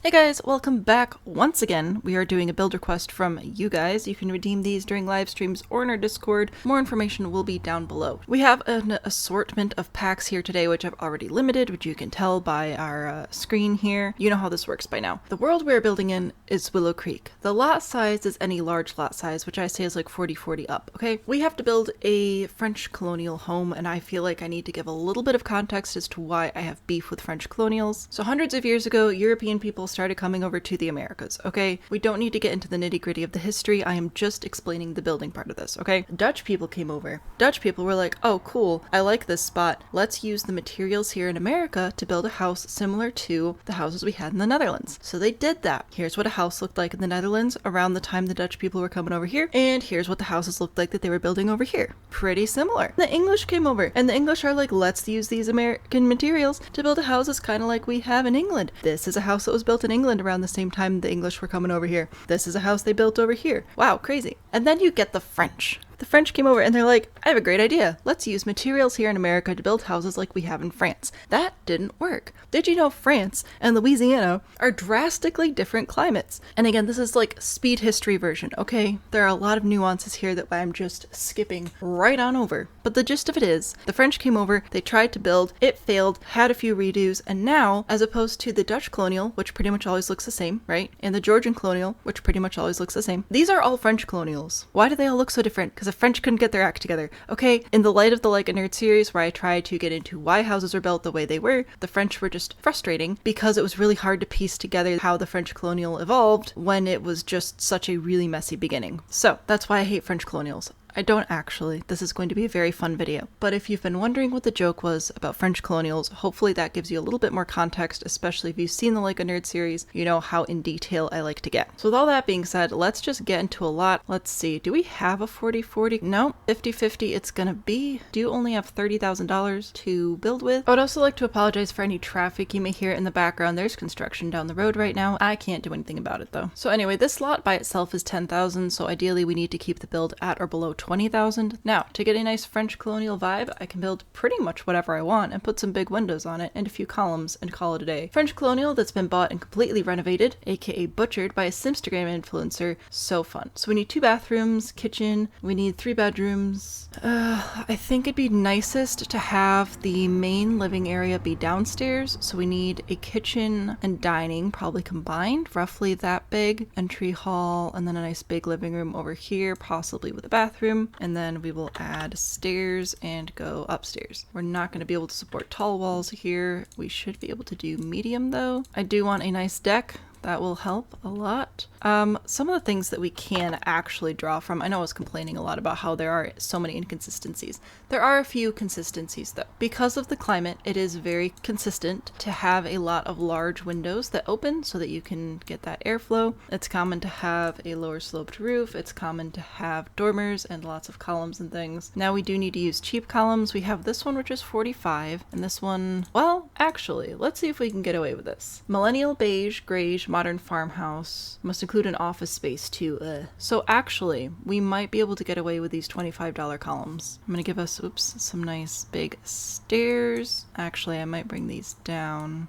Hey guys, welcome back once again. We are doing a build request from you guys. You can redeem these during live streams or in our Discord. More information will be down below. We have an assortment of packs here today, which I've already limited, which you can tell by our screen here. You know how this works by now. The world we're building in is Willow Creek. The lot size is any large lot size, which I say is like 40-40 up, okay? We have to build a French colonial home, and I feel like I need to give a little bit of context as to why I have beef with French colonials. So hundreds of years ago, European people started coming over to the Americas, okay? We don't need to get into the nitty-gritty of the history. I am just explaining the building part of this, okay? Dutch people came over. Dutch people were like, oh, cool, I like this spot. Let's use the materials here in America to build a house similar to the houses we had in the Netherlands. So they did that. Here's what a house looked like in the Netherlands around the time the Dutch people were coming over here, and here's what the houses looked like that they were building over here. Pretty similar. The English came over, and the English are like, let's use these American materials to build a house kind of like we have in England. This is a house that was built in England around the same time the English were coming over here. This is a house they built over here. Wow, crazy. And then you get the French. The French came over and they're like, I have a great idea. Let's use materials here in America to build houses like we have in France. That didn't work. Did you know France and Louisiana are drastically different climates? And again, this is like speed history version, okay? There are a lot of nuances here that I'm just skipping right on over. But the gist of it is, the French came over, they tried to build, it failed, had a few redos, and now, as opposed to the Dutch colonial, which pretty much always looks the same, right? And the Georgian colonial, which pretty much always looks the same. These are all French colonials. Why do they all look so different? Because the French couldn't get their act together. Okay, in the light of the Like a Nerd series where I tried to get into why houses were built the way they were, the French were just frustrating because it was really hard to piece together how the French colonial evolved when it was just such a really messy beginning. So that's why I hate French colonials. I don't actually. This is going to be a very fun video. But if you've been wondering what the joke was about French colonials, hopefully that gives you a little bit more context, especially if you've seen the Like a Nerd series, you know how in detail I like to get. So with all that being said, let's just get into a lot. Let's see, do we have a 40-40? No, 50-50 it's gonna be. Do you only have $30,000 to build with? I would also like to apologize for any traffic you may hear in the background. There's construction down the road right now. I can't do anything about it though. So anyway, this lot by itself is 10,000, so ideally we need to keep the build at or below 20,000. Now, to get a nice French colonial vibe, I can build pretty much whatever I want and put some big windows on it and a few columns and call it a day. French colonial that's been bought and completely renovated, aka butchered by a Simstagram influencer. So fun. So we need 2 bathrooms, kitchen, we need 3 bedrooms. I think it'd be nicest to have the main living area be downstairs, so we need a kitchen and dining probably combined, roughly that big, entry hall, and then a nice big living room over here, possibly with a bathroom, and then we will add stairs and go upstairs. We're not going to be able to support tall walls here. We should be able to do medium though. I do want a nice deck. That will help a lot. Some of the things that we can actually draw from, I know I was complaining a lot about how there are so many inconsistencies. There are a few consistencies though. Because of the climate, it is very consistent to have a lot of large windows that open so that you can get that airflow. It's common to have a lower sloped roof. It's common to have dormers and lots of columns and things. Now we do need to use cheap columns. We have this one which is 45 and this one, well, actually, let's see if we can get away with this. Millennial beige, grayish, modern farmhouse. Must include an office space too. So actually, we might be able to get away with these $25 columns. I'm gonna give us, some nice big stairs. Actually, I might bring these down.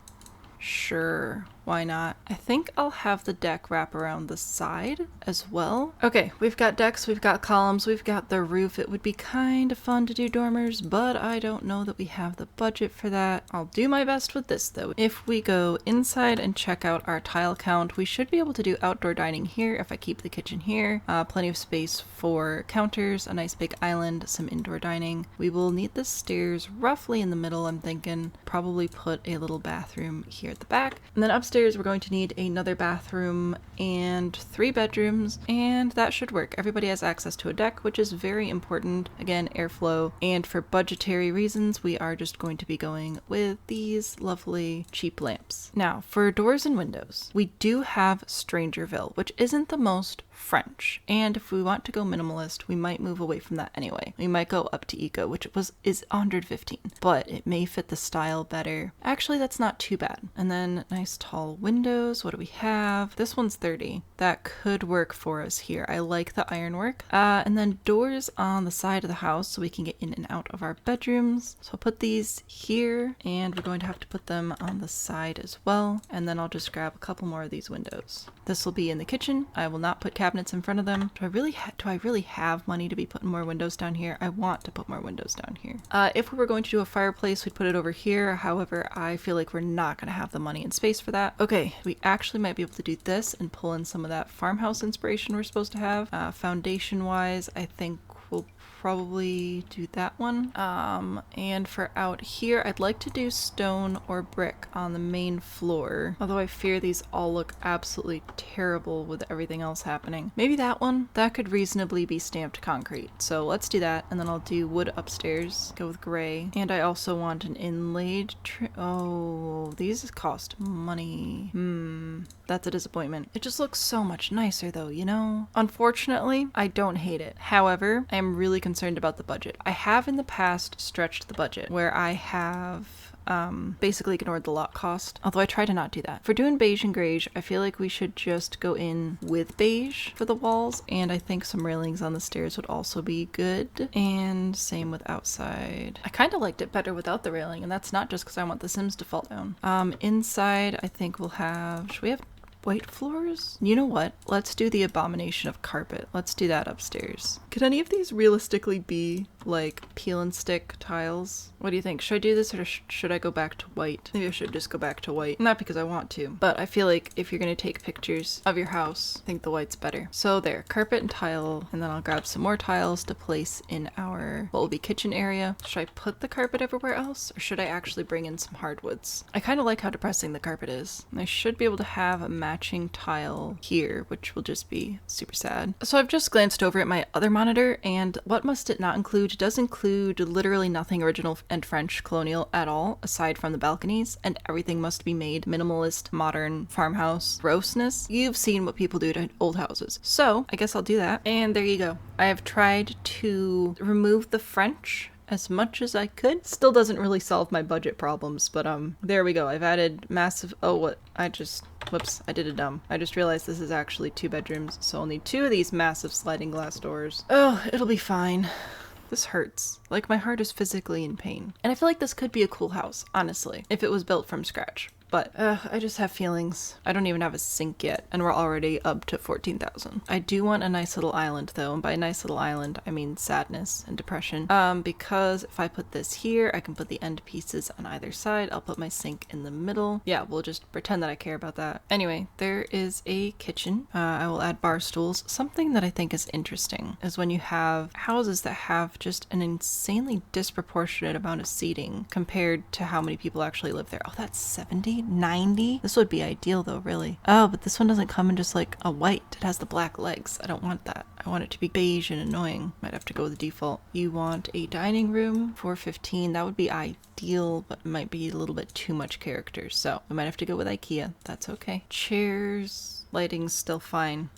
Sure, why not? I think I'll have the deck wrap around the side as well. Okay, we've got decks, we've got columns, we've got the roof. It would be kind of fun to do dormers, but I don't know that we have the budget for that. I'll do my best with this though. If we go inside and check out our tile count, we should be able to do outdoor dining here if I keep the kitchen here. Plenty of space for counters, a nice big island, some indoor dining. We will need the stairs roughly in the middle, I'm thinking. Probably put a little bathroom here at the back. And then upstairs we're going to need another bathroom and 3 bedrooms, and that should work. Everybody has access to a deck, which is very important. Again, airflow. And for budgetary reasons, we are just going to be going with these lovely cheap lamps. Now, for doors and windows, we do have Strangerville, which isn't the most French. And if we want to go minimalist, we might move away from that anyway. We might go up to eco, which is 115, but it may fit the style better. Actually, that's not too bad. And then nice tall windows. What do we have? This one's 30. That could work for us here. I like the ironwork. And then doors on the side of the house so we can get in and out of our bedrooms. So I'll put these here, and we're going to have to put them on the side as well. And then I'll just grab a couple more of these windows. This will be in the kitchen. I will not put cabinets in front of them. Do I really have money to be putting more windows down here? I want to put more windows down here. If we were going to do a fireplace, we'd put it over here. However, I feel like we're not going to have the money and space for that. Okay, we actually might be able to do this and pull in some of that farmhouse inspiration we're supposed to have. Foundation wise, I think we'll probably do that one. And for out here, I'd like to do stone or brick on the main floor. Although I fear these all look absolutely terrible with everything else happening. Maybe that one? That could reasonably be stamped concrete. So let's do that. And then I'll do wood upstairs. Go with gray. And I also want an inlaid oh, these cost money. That's a disappointment. It just looks so much nicer though, you know? Unfortunately, I don't hate it. However, I am really concerned about the budget. I have in the past stretched the budget where I have basically ignored the lot cost, although I try to not do that. For doing beige and greige, I feel like we should just go in with beige for the walls, and I think some railings on the stairs would also be good, and same with outside. I kind of liked it better without the railing, and that's not just because I want the Sims to fall down. Inside, I think we'll have, should we have white floors? You know what? Let's do the abomination of carpet. Let's do that upstairs. Could any of these realistically be like peel and stick tiles? What do you think? Should I do this or should I go back to white? Maybe I should just go back to white. Not because I want to, but I feel like if you're going to take pictures of your house, I think the white's better. So there, carpet and tile, and then I'll grab some more tiles to place in our, what will be kitchen area. Should I put the carpet everywhere else, or should I actually bring in some hardwoods? I kind of like how depressing the carpet is. I should be able to have a matching tile here, which will just be super sad. So I've just glanced over at my other monitor, and what must it not include? It does include literally nothing original and French colonial at all, aside from the balconies, and everything must be made minimalist, modern, farmhouse, grossness. You've seen what people do to old houses. So I guess I'll do that. And there you go. I have tried to remove the French as much as I could. Still doesn't really solve my budget problems, but there we go. I've added massive, whoops, I did a dumb. I just realized this is actually 2 bedrooms, so I'll need 2 of these massive sliding glass doors. Oh, it'll be fine. This hurts. Like, my heart is physically in pain. And I feel like this could be a cool house, honestly, if it was built from scratch. But I just have feelings. I don't even have a sink yet, and we're already up to 14,000. I do want a nice little island though, and by nice little island, I mean sadness and depression. Because if I put this here, I can put the end pieces on either side. I'll put my sink in the middle. Yeah, we'll just pretend that I care about that. Anyway, there is a kitchen. I will add bar stools. Something that I think is interesting is when you have houses that have just an insanely disproportionate amount of seating compared to how many people actually live there. Oh, that's 70? 90? This would be ideal though, really. Oh, but this one doesn't come in just like a white. It has the black legs. I don't want that. I want it to be beige and annoying. Might have to go with the default. You want a dining room for 15. That would be ideal, but might be a little bit too much character. So we might have to go with IKEA. That's okay. Chairs, lighting's still fine.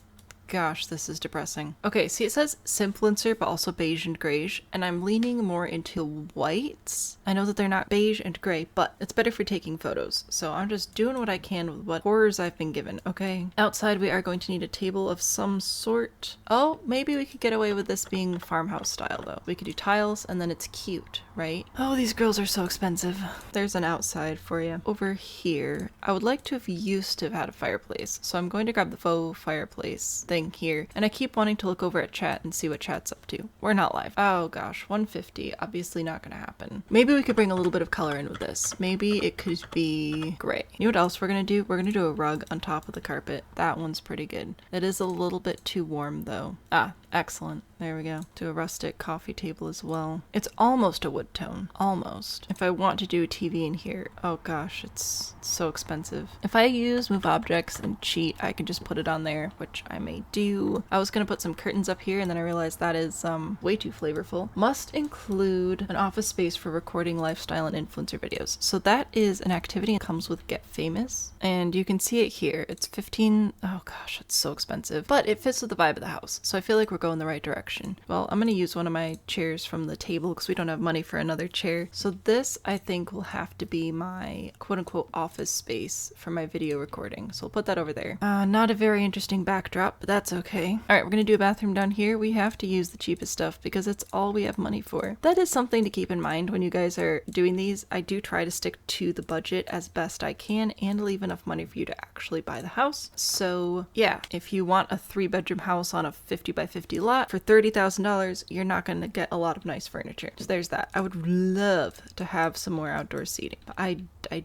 Gosh, this is depressing. Okay, see, it says simplencer, but also beige and greige, and I'm leaning more into whites. I know that they're not beige and gray, but it's better for taking photos. So I'm just doing what I can with what horrors I've been given, okay? Outside, we are going to need a table of some sort. Oh, maybe we could get away with this being farmhouse style, though. We could do tiles, and then it's cute, right? Oh, these girls are so expensive. There's an outside for you. Over here, I would like to have used to have had a fireplace, so I'm going to grab the faux fireplace thing here, and I keep wanting to look over at chat and see what chat's up to. We're not live. Oh gosh, 150. Obviously not gonna happen. Maybe we could bring a little bit of color in with this. Maybe it could be gray. You know what else we're gonna do? We're gonna do a rug on top of the carpet. That one's pretty good. It is a little bit too warm though. Ah, excellent. There we go. Do a rustic coffee table as well. It's almost a wood tone. Almost. If I want to do a TV in here, oh gosh, it's so expensive. If I use move objects and cheat, I can just put it on there, which I may do. I was gonna put some curtains up here and then I realized that is way too flavorful. Must include an office space for recording lifestyle and influencer videos. So that is an activity that comes with Get Famous. And you can see it here. It's 15, oh gosh, it's so expensive. But it fits with the vibe of the house. So I feel like we're going the right direction. Well, I'm gonna use one of my chairs from the table because we don't have money for another chair. So this, I think, will have to be my quote-unquote office space for my video recording. So we'll put that over there. Not a very interesting backdrop, but that's okay. All right, we're gonna do a bathroom down here. We have to use the cheapest stuff because it's all we have money for. That is something to keep in mind when you guys are doing these. I do try to stick to the budget as best I can and leave enough money for you to actually buy the house. So yeah, if you want a 3-bedroom house on a 50 by 50 lot for $30,000, you're not going to get a lot of nice furniture. So there's that. I would love to have some more outdoor seating, but I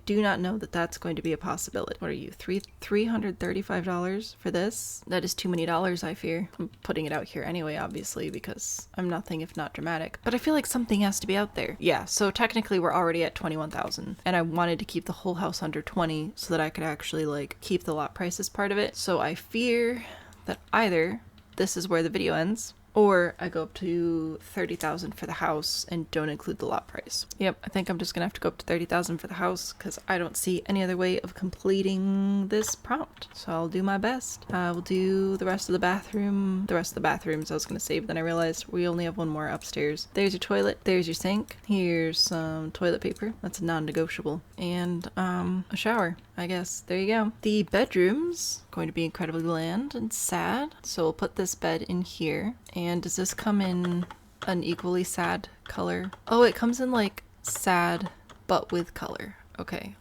do not know that that's going to be a possibility. What are you, $335 for this? That is too many dollars, I fear. I'm putting it out here anyway, obviously, because I'm nothing if not dramatic. But I feel like something has to be out there. Yeah, so technically we're already at $21,000, and I wanted to keep the whole house under 20 so that I could actually like keep the lot price as part of it. So I fear that either this is where the video ends, or I go up to $30,000 for the house and don't include the lot price. Yep, I think I'm just gonna have to go up to $30,000 for the house because I don't see any other way of completing this prompt. So I'll do my best. We'll do the rest of the bathroom. The rest of the bathrooms I was gonna save, then I realized we only have one more upstairs. There's your toilet. There's your sink. Here's some toilet paper. That's non-negotiable. And a shower, I guess. There you go. The bedrooms going to be incredibly bland and sad. So we'll put this bed in here. And does this come in an equally sad color? Oh, it comes in like sad, but with color. Okay,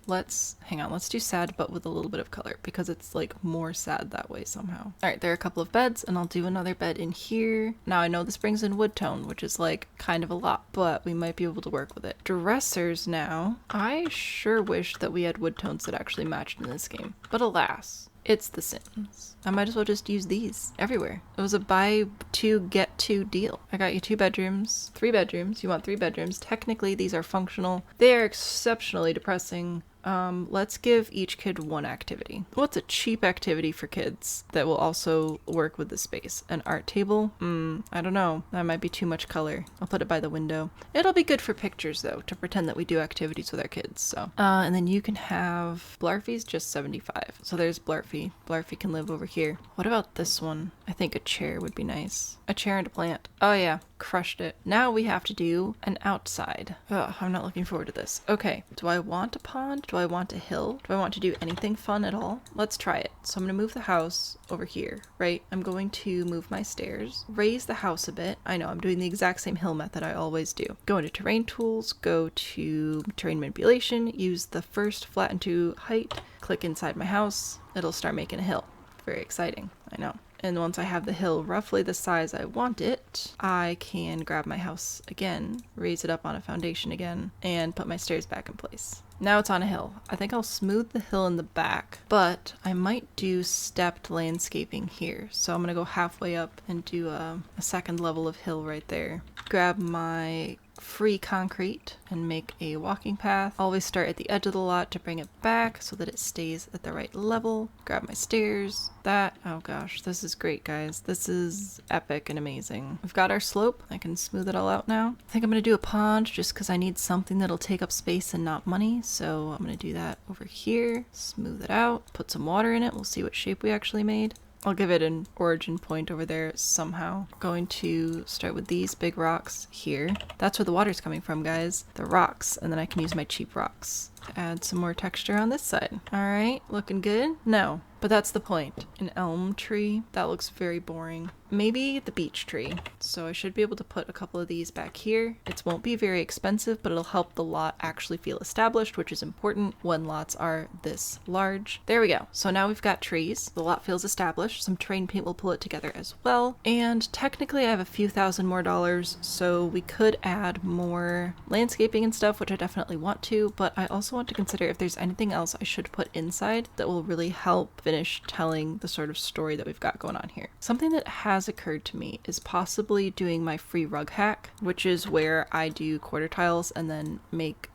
hang on, let's do sad, but with a little bit of color because it's like more sad that way somehow. All right, there are a couple of beds and I'll do another bed in here. Now I know this brings in wood tone, which is like kind of a lot, but we might be able to work with it. Dressers now. I sure wish that we had wood tones that actually matched in this game, but alas. It's The Sims. I might as well just use these everywhere. It was a buy 2 get 2 deal. I got you 2 bedrooms, 3 bedrooms. You want 3 bedrooms. Technically, these are functional. They are exceptionally depressing. Let's give each kid one activity. What's a cheap activity for kids that will also work with the space? An art table? I don't know. That might be too much color. I'll put it by the window. It'll be good for pictures though, to pretend that we do activities with our kids, so. And then you can have Blarfy's just 75. So there's Blarfy. Blarfy can live over here. What about this one? I think a chair would be nice. A chair and a plant. Oh yeah, crushed it. Now we have to do an outside. Ugh, I'm not looking forward to this. Okay, do I want a pond? Do I want a hill? Do I want to do anything fun at all? Let's try it. So I'm gonna move the house over here, right? I'm going to move my stairs, raise the house a bit. I know, I'm doing the exact same hill method I always do. Go into terrain tools, go to terrain manipulation, use the first flatten to height, click inside my house. It'll start making a hill. Very exciting, I know. And once I have the hill roughly the size I want it, I can grab my house again, raise it up on a foundation again, and put my stairs back in place. Now it's on a hill. I think I'll smooth the hill in the back, but I might do stepped landscaping here. So I'm gonna go halfway up and do a second level of hill right there. Grab my free concrete and make a walking path. Always start at the edge of the lot to bring it back so that it stays at the right level. Grab my stairs. Oh gosh, this is great, guys. This is epic and amazing. We've got our slope. I can smooth it all out now. I think I'm gonna do a pond just because I need something that'll take up space and not money. So I'm gonna do that over here. Smooth it out. Put some water in it. We'll see what shape we actually made. I'll give it an origin point over there somehow. Going to start with these big rocks here. That's where the water's coming from, guys. The rocks, and then I can use my cheap rocks to add some more texture on this side. All right, looking good? No, but that's the point. An elm tree, that looks very boring. Maybe the beech tree. So I should be able to put a couple of these back here. It won't be very expensive, but it'll help the lot actually feel established, which is important when lots are this large. There we go. So now we've got trees. The lot feels established. Some terrain paint will pull it together as well. And technically I have a few thousand more dollars, so we could add more landscaping and stuff, which I definitely want to, but I also want to consider if there's anything else I should put inside that will really help finish telling the sort of story that we've got going on here. Something that has has occurred to me is possibly doing my free rug hack, which is where I do quarter tiles and then make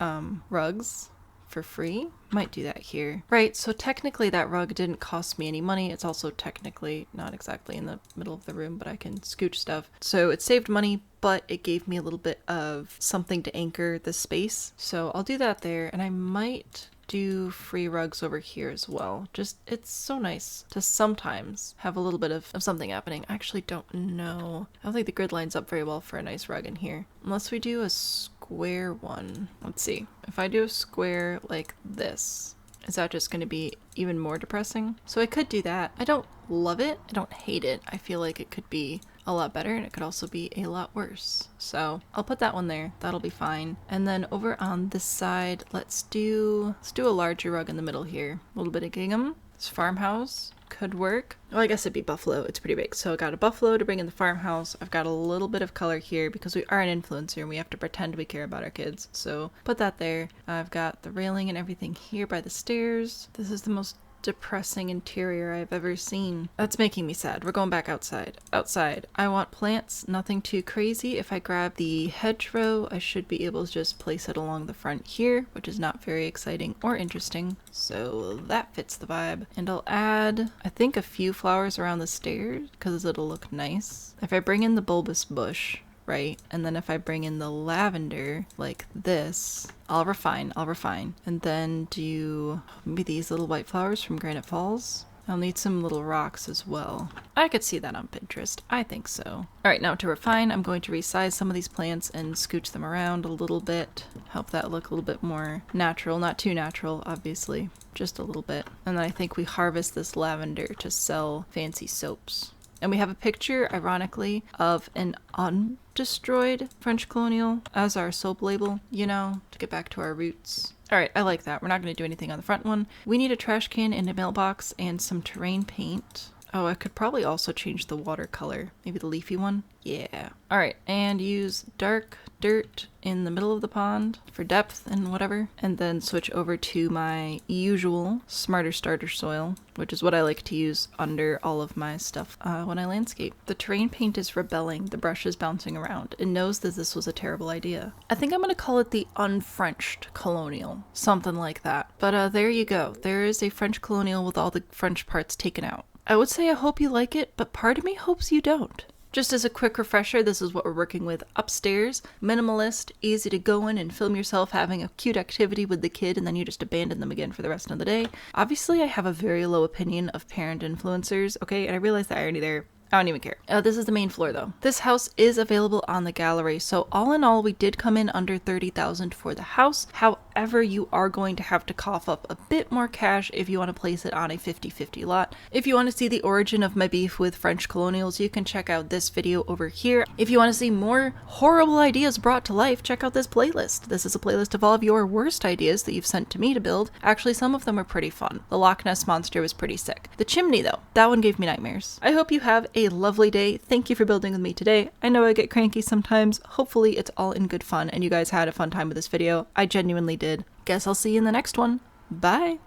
rugs for free. Might do that here. Right, so technically that rug didn't cost me any money. It's also technically not exactly in the middle of the room, but I can scooch stuff. So it saved money, but it gave me a little bit of something to anchor the space. So I'll do that there, and I might do free rugs over here as well. Just, it's so nice to sometimes have a little bit of something happening. I actually don't know. I don't think the grid lines up very well for a nice rug in here. Unless we do a square one. Let's see. If I do a square like this, is that just going to be even more depressing? So I could do that. I don't love it. I don't hate it. I feel like it could be a lot better, and it could also be a lot worse. So I'll put that one there. That'll be fine. And then over on this side, let's do a larger rug in the middle here. A little bit of gingham. This farmhouse could work. Well, I guess it'd be buffalo. It's pretty big. So I got a buffalo to bring in the farmhouse. I've got a little bit of color here because we are an influencer and we have to pretend we care about our kids. So put that there. I've got the railing and everything here by the stairs. This is the most depressing interior I've ever seen. That's making me sad. We're going back outside. Outside. I want plants, nothing too crazy. If I grab the hedgerow, I should be able to just place it along the front here, which is not very exciting or interesting. So that fits the vibe. And I'll add, I think, a few flowers around the stairs because it'll look nice. If I bring in the bulbous bush, right? And then if I bring in the lavender like this, I'll refine. And then do maybe these little white flowers from Granite Falls. I'll need some little rocks as well. I could see that on Pinterest. I think so. All right, now to refine, I'm going to resize some of these plants and scooch them around a little bit. Help that look a little bit more natural. Not too natural, obviously. Just a little bit. And then I think we harvest this lavender to sell fancy soaps. And we have a picture, ironically, of an undestroyed French Colonial as our soap label, you know, to get back to our roots. All right, I like that. We're not going to do anything on the front one. We need a trash can and a mailbox and some terrain paint. Oh, I could probably also change the watercolor. Maybe the leafy one? Yeah. All right, and use dark dirt in the middle of the pond for depth and whatever. And then switch over to my usual Smarter Starter soil, which is what I like to use under all of my stuff when I landscape. The terrain paint is rebelling. The brush is bouncing around. It knows that this was a terrible idea. I think I'm going to call it the unfrenched Colonial. Something like that. But there you go. There is a French Colonial with all the French parts taken out. I would say I hope you like it, but part of me hopes you don't. Just as a quick refresher, this is what we're working with upstairs. Minimalist, easy to go in and film yourself having a cute activity with the kid and then you just abandon them again for the rest of the day. Obviously, I have a very low opinion of parent influencers, okay? And I realize the irony there. I don't even care. This is the main floor though. This house is available on the gallery, so all in all, we did come in under $30,000 for the house. However, you are going to have to cough up a bit more cash if you want to place it on a 50-50 lot. If you want to see the origin of my beef with French Colonials, you can check out this video over here. If you want to see more horrible ideas brought to life, check out this playlist. This is a playlist of all of your worst ideas that you've sent to me to build. Actually, some of them are pretty fun. The Loch Ness Monster was pretty sick. The chimney though, that one gave me nightmares. I hope you have a lovely day. Thank you for building with me today. I know I get cranky sometimes. Hopefully it's all in good fun and you guys had a fun time with this video. I genuinely did. Guess I'll see you in the next one. Bye!